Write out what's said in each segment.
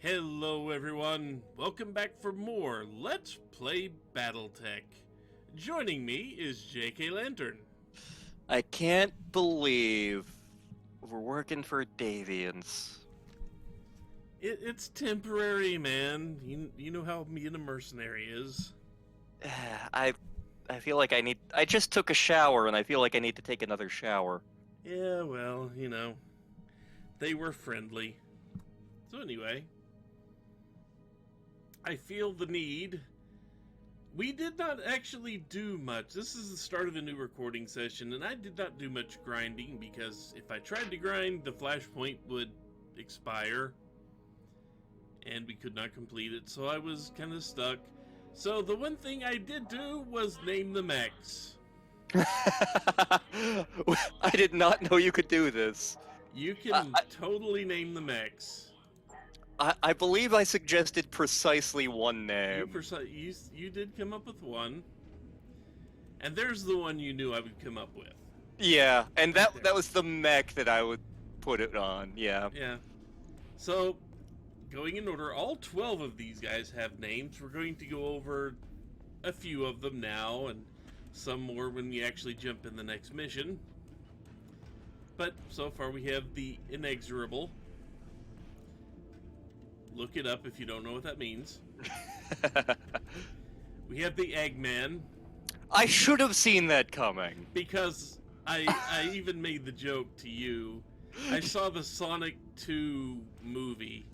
Hello everyone, welcome back for more Let's Play Battletech. Joining me is JKLantern. I can't believe we're working for Davians. It's temporary, man. You know how being a mercenary is. I feel like I just took a shower and I feel like I need to take another shower. Yeah, well, they were friendly. So anyway, I feel the need. We did not actually do much. This is the start of a new recording session, and I did not do much grinding because if I tried to grind, the flashpoint would expire, and we could not complete it, so I was kind of stuck. So the one thing I did do was name the mechs. I did not know you could do this. You can totally name the mechs. I believe I suggested precisely one name. You did come up with one, and there's the one you knew I would come up with. Yeah, and that was the mech that I would put it on. Yeah. Yeah. So, going in order, all 12 of these guys have names. We're going to go over a few of them now, and some more when we actually jump in the next mission. But so far we have the Inexorable. Look it up if you don't know what that means. We have the Eggman. I should have seen that coming. Because I even made the joke to you. I saw the Sonic 2 movie,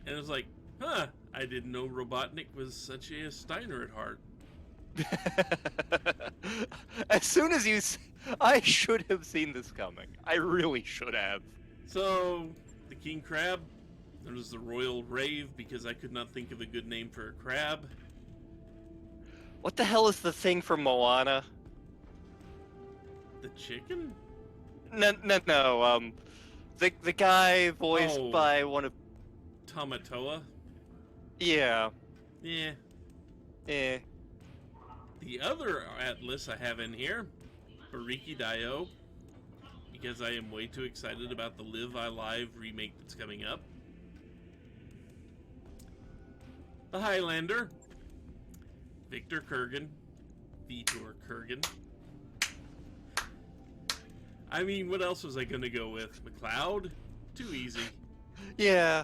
and I was like, huh, I didn't know Robotnik was such a Steiner at heart. As soon as I should have seen this coming. I really should have. So, the King Crab. There was the Royal Rave, because I could not think of a good name for a crab. What the hell is the thing from Moana? The chicken? No. The guy voiced by one of... Tamatoa? Yeah. Yeah. Eh. The other Atlas I have in here, Bariki Dio, because I am way too excited about the Live I Live remake that's coming up. The Highlander, Victor Kurgan, Vitor Kurgan. I mean, what else was I going to go with? McLeod? Too easy. Yeah.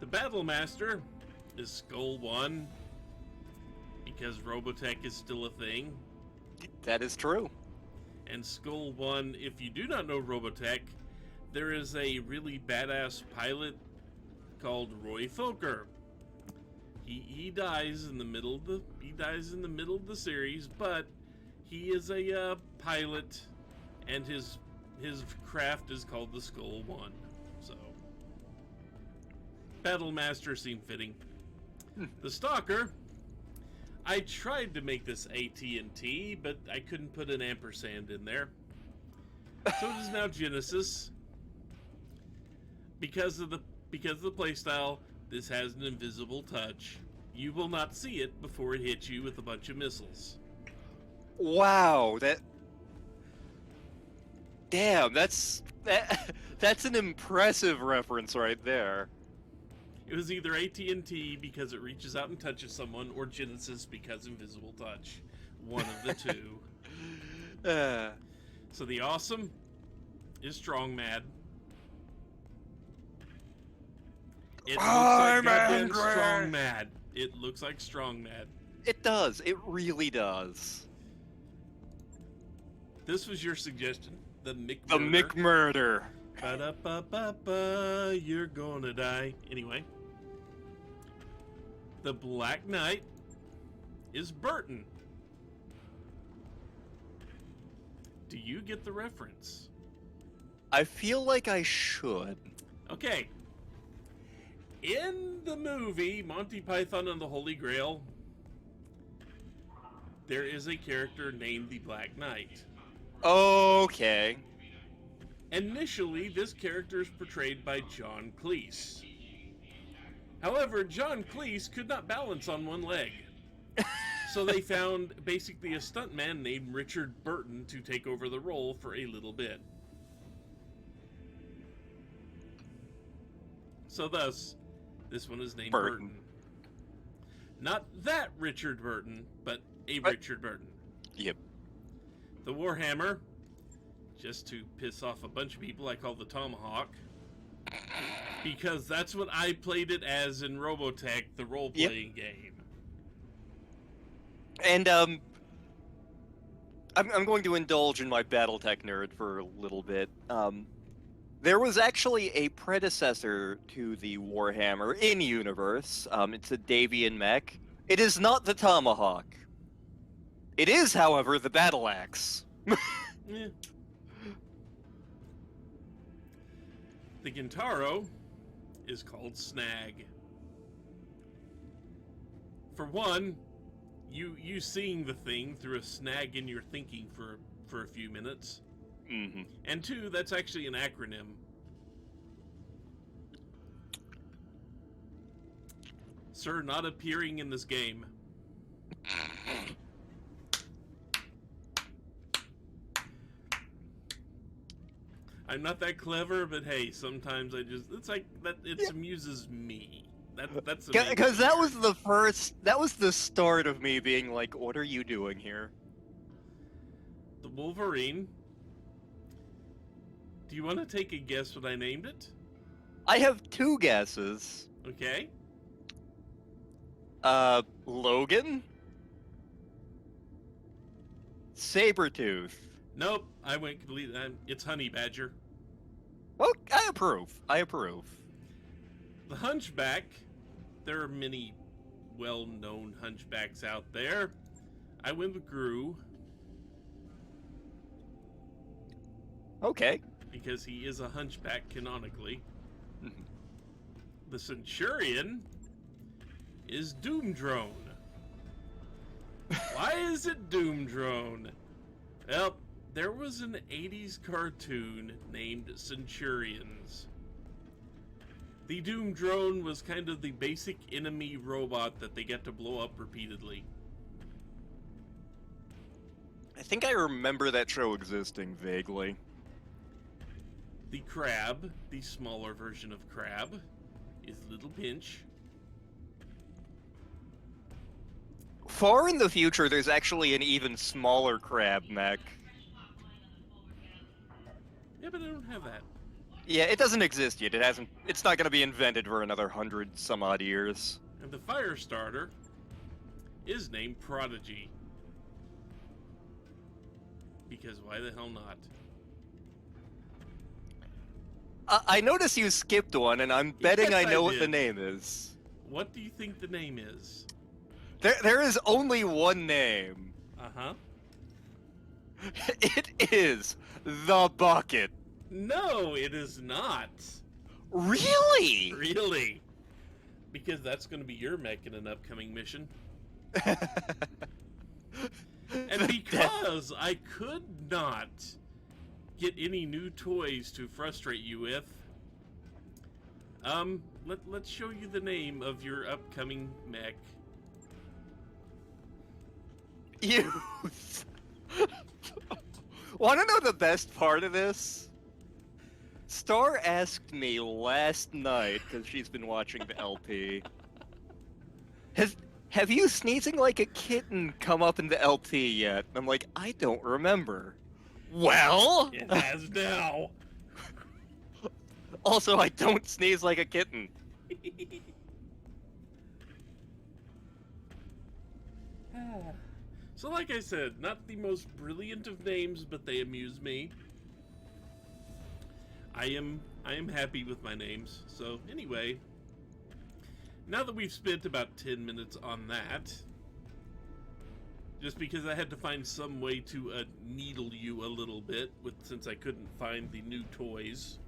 The Battlemaster is Skull One, because Robotech is still a thing. That is true. And Skull One, if you do not know Robotech, there is a really badass pilot called Roy Foker. He dies in the middle of the series, but he is a pilot, and his craft is called the Skull One. So Battlemaster seemed fitting. The Stalker. I tried to make this AT&T, but I couldn't put an ampersand in there. So it is now Genesis. Because of the playstyle, this has an invisible touch. You will not see it before it hits you with a bunch of missiles. Wow, damn, that's an impressive reference right there. It was either AT&T because it reaches out and touches someone, or Genesis because invisible touch. One of the two. So the Awesome is Strong Mad. It looks like goddamn Strong Mad. It looks like Strong Mad. It does. It really does. This was your suggestion. The McMurder. The McMurder. Ba-da-ba-ba-ba, you're gonna die. Anyway. The Black Knight is Burton. Do you get the reference? I feel like I should. Okay. In the movie Monty Python and the Holy Grail, there is a character named the Black Knight. Okay. Initially, this character is portrayed by John Cleese. However, John Cleese could not balance on one leg. So they found basically a stuntman named Richard Burton to take over the role for a little bit. So thus, This one is named Burton. Burton. Not that Richard Burton, but a Right. Richard Burton. Yep. The Warhammer, just to piss off a bunch of people, I call the Tomahawk. Because that's what I played it as in Robotech, the role-playing game. And I'm going to indulge in my Battletech nerd for a little bit. There was actually a predecessor to the Warhammer in universe. It's a Davian mech. It is not the Tomahawk. It is, however, the Battle Axe. Yeah. The Gintaro is called Snag. For one, you seeing the thing through a snag in your thinking for a few minutes. Mm-hmm. And two, that's actually an acronym. Sir, not appearing in this game. I'm not that clever, but hey, sometimes it's like that, it amuses me. That's Because that was the start of me being like, what are you doing here? The Wolverine. Do you want to take a guess what I named it? I have two guesses. Okay. Logan? Sabretooth. Nope, I went completely. It's Honey Badger. Well, I approve. I approve. The Hunchback. There are many well-known hunchbacks out there. I went with Gru. Okay. Because he is a hunchback canonically. The Centurion is Doom Drone. Why is it Doom Drone? Well, there was an 80s cartoon named Centurions. The Doom Drone was kind of the basic enemy robot that they get to blow up repeatedly. I think I remember that show existing vaguely. The Crab, the smaller version of Crab, is Little Pinch. Far in the future, there's actually an even smaller crab mech. Yeah, but I don't have that. Yeah, it doesn't exist yet. It's not going to be invented for another 100 some odd years. And the Firestarter is named Prodigy. Because why the hell not? I notice you skipped one, and I'm betting Yes, I know I what the did. name is. What do you think the name is? There is only one name. Uh-huh. It is the Bucket. No, it is not. Really? Really? Because that's going to be your mech in an upcoming mission. And because I could not get any new toys to frustrate you with, let's show you the name of your upcoming mech. You want to know the best part of this? Star asked me last night, because she's been watching the LP, have you sneezing like a kitten come up in the LP yet? I'm like, I don't remember. Well? It has now. Also, I don't sneeze like a kitten. So like I said, not the most brilliant of names, but they amuse me. I am happy with my names. So anyway, now that we've spent about 10 minutes on that, just because I had to find some way to needle you a little bit, since I couldn't find the new toys.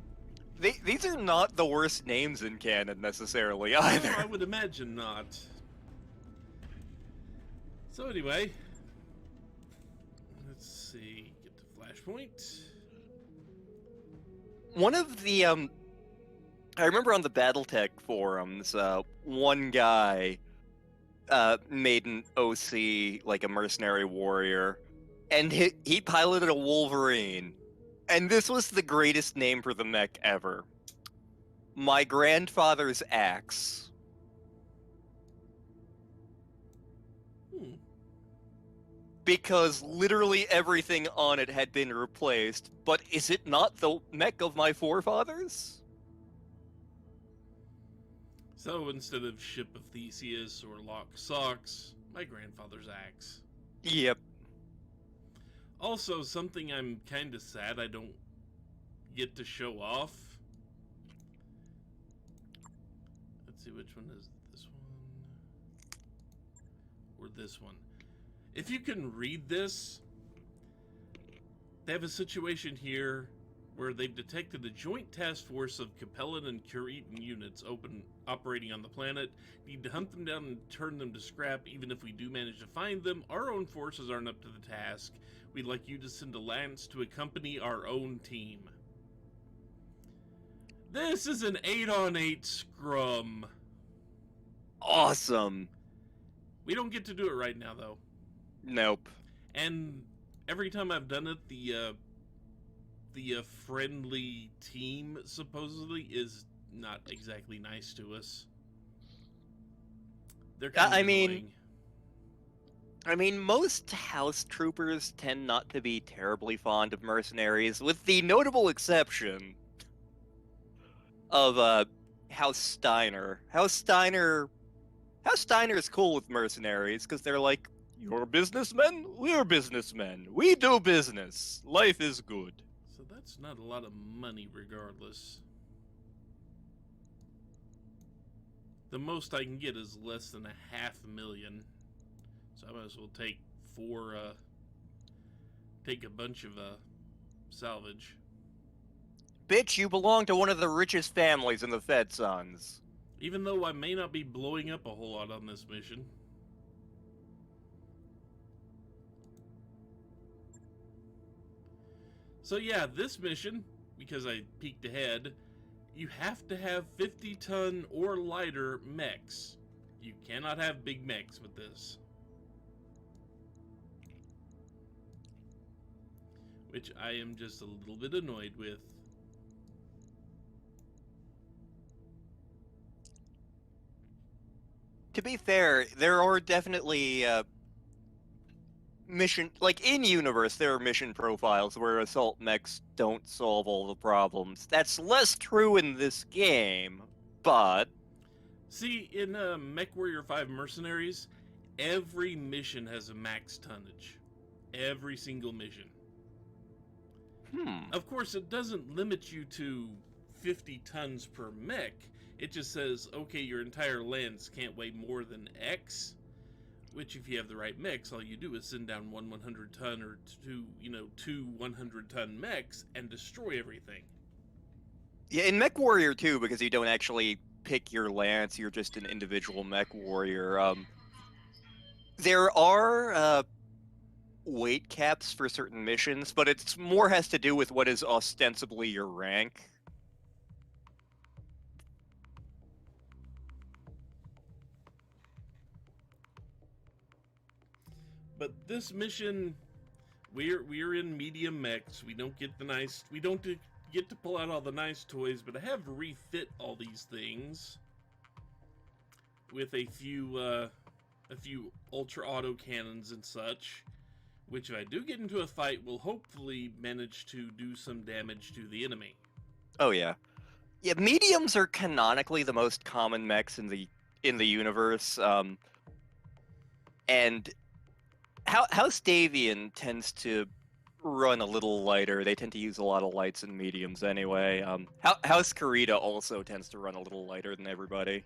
These are not the worst names in canon necessarily either. I would imagine not. So anyway, let's see, get to Flashpoint. One of the I remember on the Battletech forums, one guy made an OC, like a mercenary warrior, and he piloted a Wolverine. And this was the greatest name for the mech ever. My grandfather's axe. because literally everything on it had been replaced. But is it not the mech of my forefathers? So instead of Ship of Theseus or Lock Socks, my grandfather's axe. Yep. Also, something I'm kind of sad I don't get to show off. Let's see, which one is this one? Or this one. If you can read this, they have a situation here where they've detected a joint task force of Capellan and Curitan units operating on the planet. Need to hunt them down and turn them to scrap. Even if we do manage to find them, our own forces aren't up to the task. We'd like you to send a lance to accompany our own team. This is an 8-on-8 scrum. Awesome. We don't get to do it right now, though. Nope. And every time I've done it, the friendly team supposedly is not exactly nice to us. They're kind of annoying. I mean, most house troopers tend not to be terribly fond of mercenaries, with the notable exception of House Steiner. House Steiner is cool with mercenaries because they're like, you're businessmen, we're businessmen. We do business. Life is good. So that's not a lot of money regardless. The most I can get is less than $500,000. So I might as well take take a bunch of salvage. Bitch, you belong to one of the richest families in the Fed Sons. Even though I may not be blowing up a whole lot on this mission. So yeah, this mission, because I peeked ahead, you have to have 50-ton or lighter mechs. You cannot have big mechs with this. Which I am just a little bit annoyed with. To be fair, there are definitely mission, like in universe, there are mission profiles where assault mechs don't solve all the problems. That's less true in this game, but See, in Mech Warrior 5 Mercenaries, every mission has a max tonnage. Every single mission. Of course, it doesn't limit you to 50 tons per mech. It just says, okay, your entire lance can't weigh more than X. Which, if you have the right mechs, all you do is send down one 100-ton or two 100-ton mechs and destroy everything. Yeah, in Mech Warrior 2, because you don't actually pick your lance, you're just an individual Mech Warrior. There are weight caps for certain missions, but it's more has to do with what is ostensibly your rank. But this mission, we're in medium mechs. We don't get get to pull out all the nice toys, but I have refit all these things with a few ultra auto cannons and such, which if I do get into a fight will hopefully manage to do some damage to the enemy. Oh yeah. Yeah, mediums are canonically the most common mechs in the universe. And House Davian tends to run a little lighter. They tend to use a lot of lights and mediums anyway. House Karita also tends to run a little lighter than everybody.